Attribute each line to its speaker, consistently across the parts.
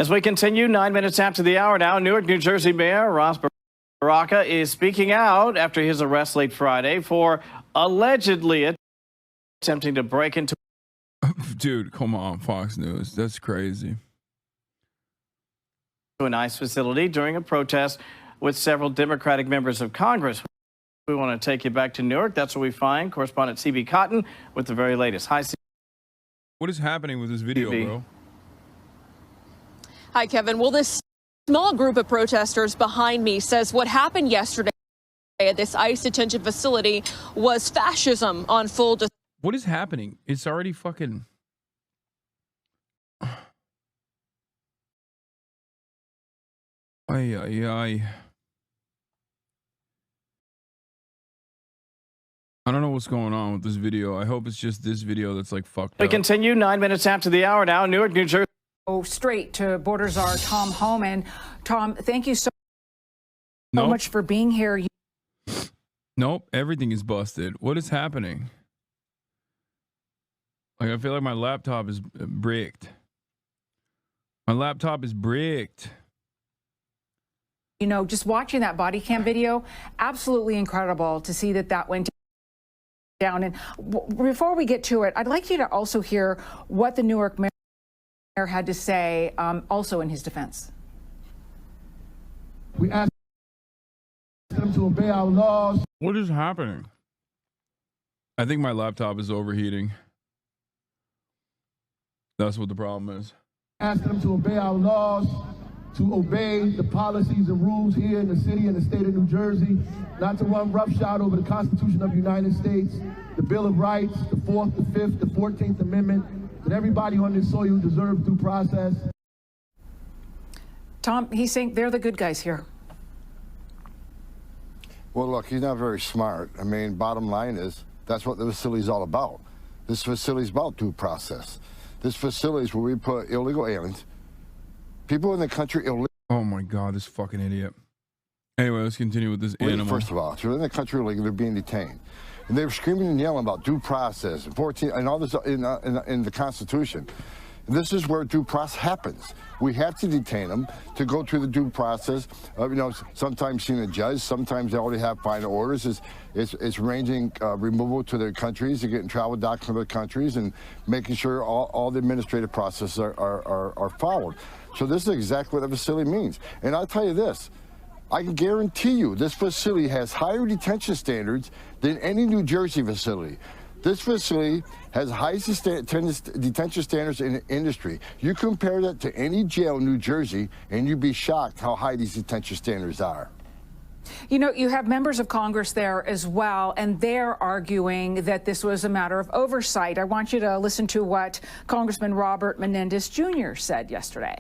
Speaker 1: As we continue, 9 minutes after the hour now, Newark, New Jersey Mayor Ross Baraka is speaking out after his arrest late Friday for allegedly attempting to break into...
Speaker 2: Dude, come on, Fox News. That's crazy.
Speaker 1: ...an ICE facility during a protest with several Democratic members of Congress. We want to take you back to Newark. That's where we find correspondent CB Cotton with the very latest. Hi, CB.
Speaker 2: What is happening with this video, bro?
Speaker 3: Hi, Kevin. Well, this small group of protesters behind me says what happened yesterday at this ICE detention facility was fascism on full display.
Speaker 2: What is happening? It's already fucking... Ay, ay, ay. I don't know what's going on with this video. I hope it's just this video that's like fucked up.
Speaker 1: We continue 9 minutes after the hour now, Newark, New Jersey.
Speaker 4: Straight to border czar Tom Homan. Tom, thank you so much for being here.
Speaker 2: Nope, everything is busted. What is happening? Like, I feel like my laptop is bricked. My laptop is bricked.
Speaker 4: You know, just watching that body cam video, absolutely incredible to see that went down. And before we get to it, I'd like you to also hear what the Newark mayor had to say also in his defense.
Speaker 5: We ask them to obey our laws.
Speaker 2: What is happening? I think my laptop is overheating. That's what the problem is.
Speaker 5: Ask them to obey our laws, to obey the policies and rules here in the city and the state of New Jersey, not to run roughshod over the Constitution of the United States, the Bill of Rights, the 4th, the 5th, the 14th Amendment, that everybody on this soil deserves due process.
Speaker 4: Tom, he's saying they're the good guys here.
Speaker 6: Well, look, he's not very smart. I mean, bottom line is, that's what the facility is all about. This facility is about due process. This facility is where we put illegal aliens, people in the country illegally.
Speaker 2: Oh my God, this fucking idiot. Anyway, let's continue with this animal.
Speaker 6: First of all, if you're in the country illegally, they're being detained. And they were screaming and yelling about due process and 14 and all this in the Constitution. This is where due process happens. We have to detain them to go through the due process. You know, sometimes seeing a judge, sometimes they already have final orders. It's ranging removal to their countries, they're getting travel documents to their countries, and making sure all the administrative processes are followed. So this is exactly what the facility means. And I'll tell you this, I can guarantee you this facility has higher detention standards than any New Jersey facility. This facility has highest detention standards in the industry. You compare that to any jail in New Jersey, and you'd be shocked how high these detention standards are.
Speaker 4: You know, you have members of Congress there as well, and they're arguing that this was a matter of oversight. I want you to listen to what Congressman Robert Menendez Jr. said yesterday.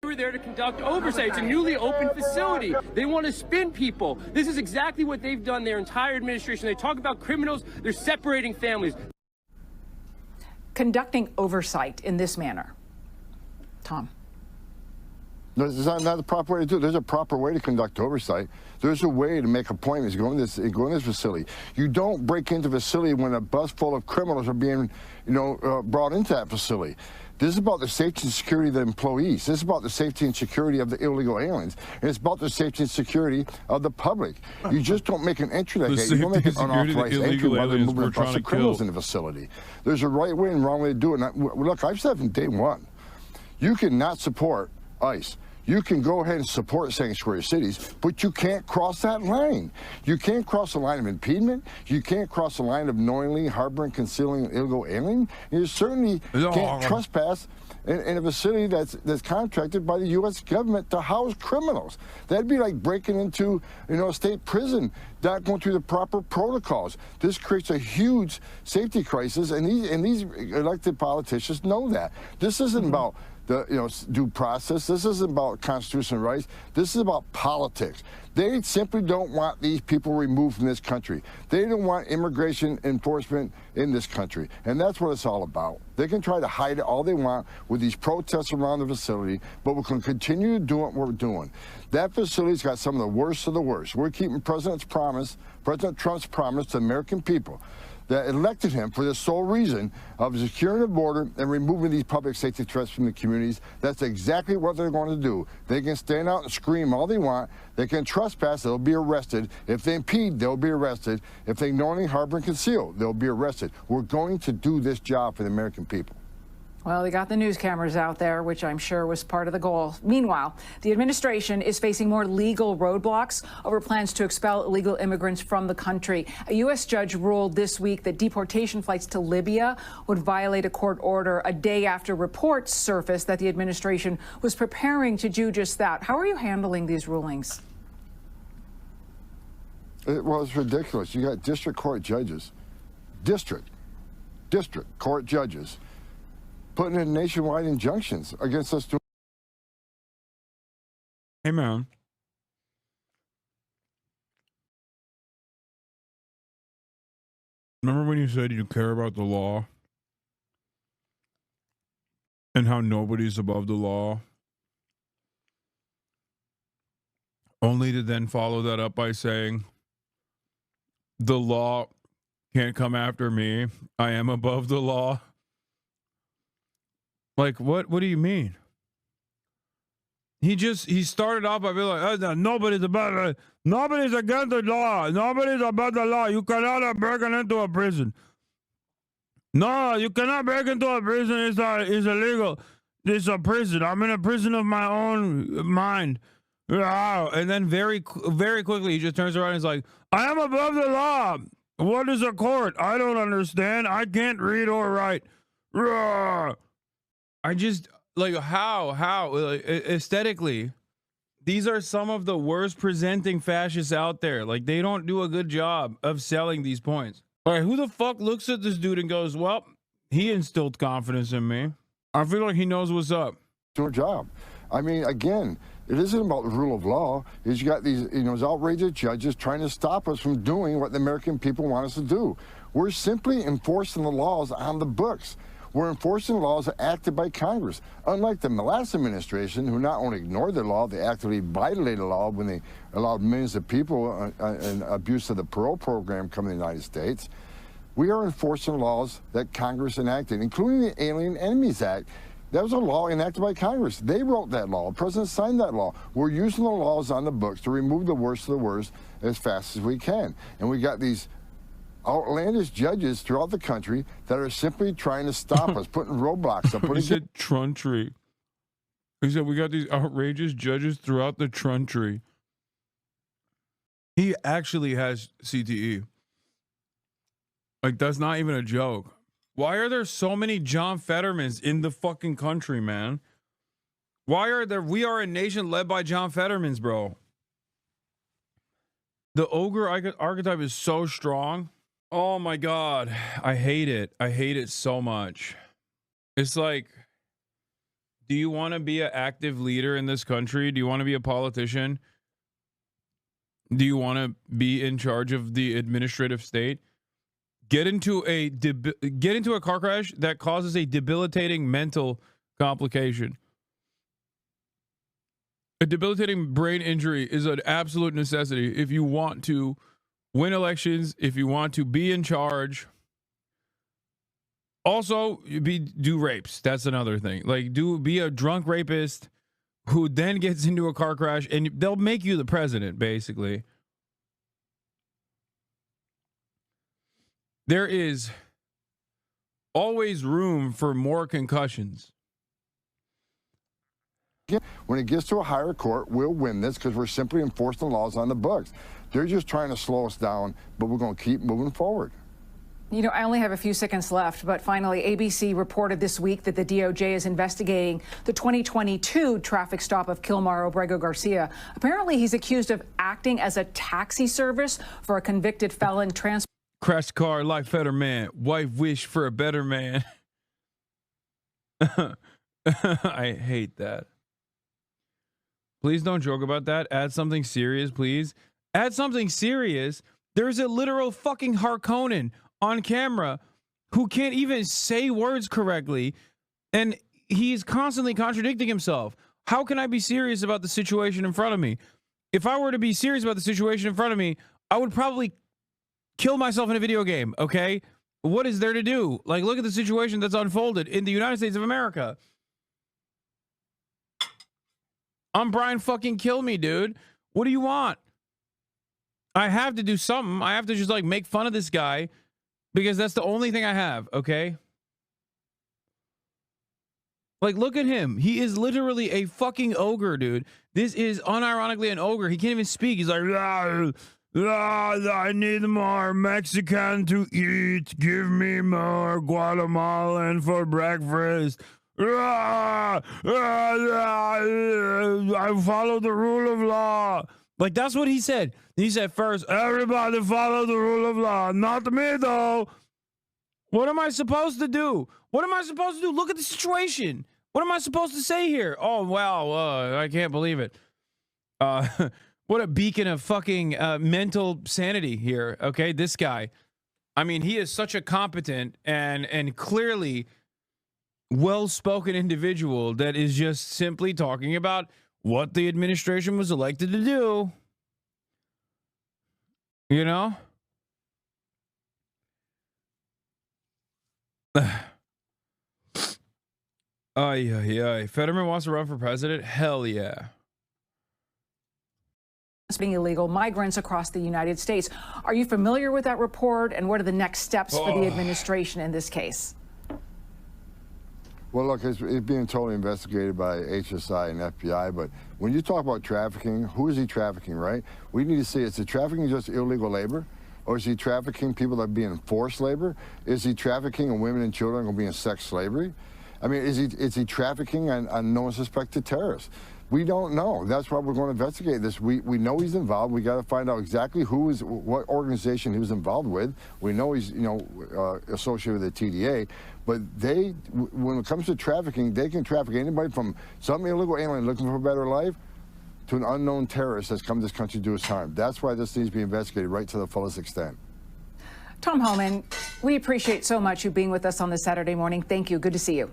Speaker 7: We were there to conduct oversight. It's a newly opened facility. They want to spin people. This is exactly what they've done their entire administration. They talk about criminals. They're separating families.
Speaker 4: Conducting oversight in this manner. Tom.
Speaker 6: No, it's not the proper way to do it. There's a proper way to conduct oversight. There's a way to make appointments, go in this facility. You don't break into a facility when a bus full of criminals are being, brought into that facility. This is about the safety and security of the employees. This is about the safety and security of the illegal aliens. And it's about the safety and security of the public. You just don't make an entry that way. You don't make an unauthorized entry while they're moving a bunch of criminals in the facility. There's a right way and wrong way to do it. And look, I've said from day one, you cannot support ICE. You can go ahead and support sanctuary cities, but you can't cross that line. You can't cross the line of impediment. You can't cross the line of knowingly harboring, concealing an illegal alien. You certainly can't trespass in a facility that's contracted by the U.S. government to house criminals. That'd be like breaking into a state prison, not going through the proper protocols. This creates a huge safety crisis, and these elected politicians know that. This isn't about due process. This isn't about constitutional rights. This is about politics. They simply don't want these people removed from this country. They don't want immigration enforcement in this country. And that's what it's all about. They can try to hide it all they want with these protests around the facility, but we can continue to do what we're doing. That facility's got some of the worst of the worst. We're keeping President Trump's promise to the American people that elected him for the sole reason of securing the border and removing these public safety threats from the communities. That's exactly what they're going to do. They can stand out and scream all they want. They can trespass, they'll be arrested. If they impede, they'll be arrested. If they knowingly harbor and conceal, they'll be arrested. We're going to do this job for the American people.
Speaker 4: Well, they got the news cameras out there, which I'm sure was part of the goal. Meanwhile, the administration is facing more legal roadblocks over plans to expel illegal immigrants from the country. A U.S. judge ruled this week that deportation flights to Libya would violate a court order a day after reports surfaced that the administration was preparing to do just that. How are you handling these rulings?
Speaker 6: Well, it's ridiculous. You got district court judges, district court judges, putting in nationwide injunctions against us.
Speaker 2: Hey, man. Remember when you said you care about the law and how nobody's above the law? Only to then follow that up by saying, the law can't come after me. I am above the law. Like, what do you mean? He started off by being like, nobody's against the law. Nobody's above the law. You cannot break into a prison. No, you cannot break into a prison. It's illegal. It's a prison. I'm in a prison of my own mind. And then very quickly, he just turns around and is like, I am above the law. What is a court? I don't understand. I can't read or write. I just, like, how, like, aesthetically, these are some of the worst presenting fascists out there. Like, they don't do a good job of selling these points. Like, who the fuck looks at this dude and goes, well, he instilled confidence in me. I feel like he knows what's up.
Speaker 6: Your job. I mean, again, it isn't about the rule of law. Is you got these, these outrageous judges trying to stop us from doing what the American people want us to do. We're simply enforcing the laws on the books. We're enforcing laws acted by Congress. Unlike the last administration, who not only ignored the law, they actively violated the law when they allowed millions of people in abuse of the parole program come to the United States. We are enforcing laws that Congress enacted, including the Alien Enemies Act. That was a law enacted by Congress. They wrote that law. The president signed that law. We're using the laws on the books to remove the worst of the worst as fast as we can. And we got these outlandish judges throughout the country that are simply trying to stop us, putting roadblocks up.
Speaker 2: He said country. He said we got these outrageous judges throughout the country. He actually has CTE. Like, that's not even a joke. Why are there so many John Fettermans in the fucking country, man? Why are there? We are a nation led by John Fettermans, bro. The ogre archetype is so strong. Oh my God. I hate it. I hate it so much. It's like, do you want to be an active leader in this country? Do you want to be a politician? Do you want to be in charge of the administrative state? Get into a car crash that causes a debilitating mental complication. A debilitating brain injury is an absolute necessity if you want to win elections, if you want to be in charge. Also, do rapes. That's another thing. Like, be a drunk rapist who then gets into a car crash, and they'll make you the president, basically. There is always room for more concussions.
Speaker 6: When it gets to a higher court, we'll win this because we're simply enforcing the laws on the books. They're just trying to slow us down, but we're going to keep moving forward.
Speaker 4: You know, I only have a few seconds left, but finally, ABC reported this week that the DOJ is investigating the 2022 traffic stop of Kilmar Obrego Garcia. Apparently, he's accused of acting as a taxi service for a convicted felon transport.
Speaker 2: Crash car like Fetterman. Wife wish for a better man. I hate that. Please don't joke about that. Add something serious, please. Add something serious. There's a literal fucking Harkonnen on camera who can't even say words correctly, and he's constantly contradicting himself. How can I be serious about the situation in front of me? If I were to be serious about the situation in front of me, I would probably kill myself in a video game, okay? What is there to do? Like, look at the situation that's unfolded in the United States of America. I'm Brian fucking kill me, dude. What do you want? I have to do something. I have to just like make fun of this guy because that's the only thing I have, okay? Like, look at him. He is literally a fucking ogre, dude. This is unironically an ogre. He can't even speak. He's like, I need more Mexican to eat. Give me more Guatemalan for breakfast. I follow the rule of law. Like, that's what he said. He said first, everybody follow the rule of law. Not me, though. What am I supposed to do? What am I supposed to do? Look at the situation. What am I supposed to say here? Oh, wow. I can't believe it. What a beacon of fucking mental sanity here. Okay, this guy. I mean, he is such a competent and clearly well-spoken individual that is just simply talking about what the administration was elected to do. You know? Yeah. Fetterman wants to run for president? Hell yeah.
Speaker 4: Being illegal migrants across the United States. Are you familiar with that report, and what are the next steps for the administration in this case?
Speaker 6: Well, look, it's being totally investigated by HSI and FBI, but when you talk about trafficking, who is he trafficking, right? We need to see, is he trafficking just illegal labor? Or is he trafficking people that are being forced labor? Is he trafficking women and children who are being sex slavery? I mean, is he trafficking on known suspected terrorists? We don't know. That's why we're going to investigate this. We know he's involved. We got to find out exactly what organization he was involved with. We know he's associated with the TDA, but when it comes to trafficking, they can traffic anybody from some illegal alien looking for a better life to an unknown terrorist that's come to this country to do his harm. That's why this needs to be investigated right to the fullest extent.
Speaker 4: Tom Homan, we appreciate so much you being with us on this Saturday morning. Thank you. Good to see you.